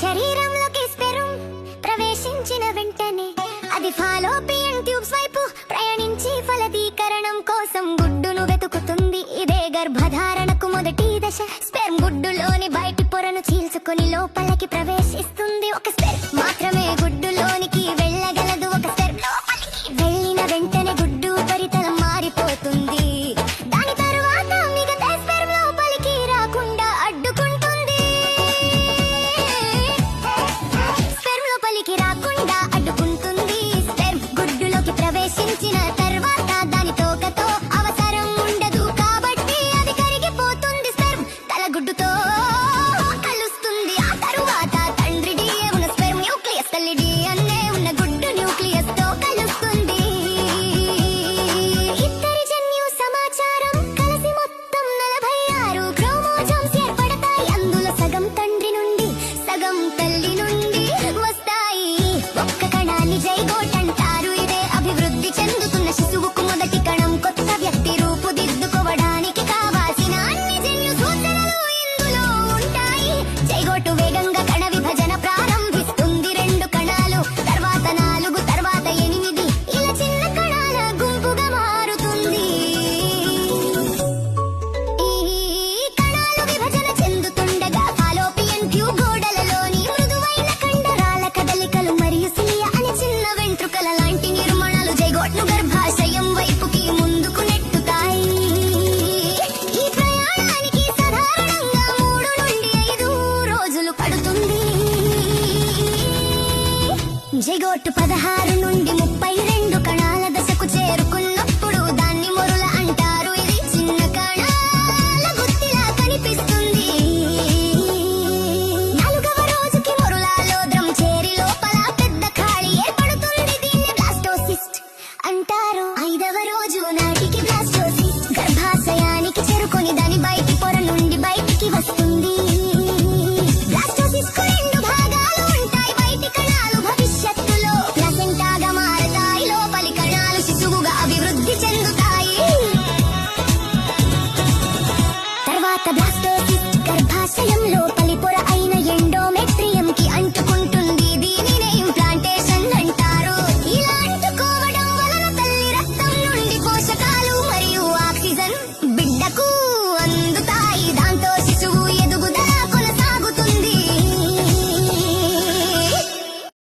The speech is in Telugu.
శరీరంలోకి స్పెర్మ్ ప్రవేశించిన వెంటనే అది ఫాలోపియన్ ట్యూబ్స్ వైపు ప్రయాణించి ఫలదీకరణం కోసం గుడ్డును వెతుకుతుంది. ఇదే గర్భధారణకు మొదటి దశ. స్పెర్మ్ గుడ్డులోని బయటి పొరను చీల్చుకుని లోపలికి ప్రవేశిస్తుంది. ఒక స్పెర్మ్ మాత్రమే గుడ్డులోనికి వెళ్ళగలదు. ఒక స్పెర్మ్ లోపలికి వెళ్ళిన వెంటనే గుడ్డు ఉపరితలం మారిపోతుంది. దాని తరువాత మిగతా స్పెర్మ్ లోపలికి రాకుండా అడ్డుకుంటుంది. స్పెర్మ్ లోపలికి రాకుండా అడ్డుకుంటుంది. స్పెర్మ్ గుడ్డులోకి ప్రవేశించిన తర్వాత దాని తోకతో అవసరం ఉండదు కాబట్టి అది కరిగిపోతుంది. స్పెర్మ్ తల గుడ్డుతో కలుస్తుంది. ఆ తరువాత తండ్రి డిఎన్ఏ ఉన్న స్పెర్మ్ న్యూక్లియస్ తల్లి డిఎన్ఏ ఉన్న గుడ్డు న్యూక్లియస్ తో కలుస్తుంది. ఇద్దరి జన్యు సమాచారం కలిసి మొత్తం 46 క్రోమోజోమ్స్ ఏర్పడతాయి. అందులో సగం తండ్రి నుండి సగం తల్లి నుండి వస్తాయి. ఒక్క కణాన్ని జైగోట్ అంటారు. ఇదే అభివృద్ధి చెందుతున్న శిశువుకు మొదటి కణం. కొత్త వ్యక్తి రూపుదిద్దుకోవడానికి కావాల్సిన అన్ని జన్యు సూచనలు ఇందులో ఉంటాయి. జైగోటు వేగంగా కణ విభజన ప్రారంభిస్తుంది. 2 కణాలు, తర్వాత 4, తర్వాత 8 ఇలా చిన్న కణాల గుంపుగా మారుతుంది. ఈ కణాలు విభజన చెందుతుండగా ఫాలోపియన్ ట్యూబ్ గోడలలోని మృదువైన కండరాల కదలికలు మరియు సిలియా అనే చిన్న వెంట్రుకల లాంటి నిర్మాణాలు జైగోట్ను గర్భాశయం వైపుకి ముందుకు నెట్టుతాయి. ఈ ప్రయాణానికి సాధారణంగా 3 నుండి 5 రోజులు పడుతుంది. జైగోట్ 16 నుండి 32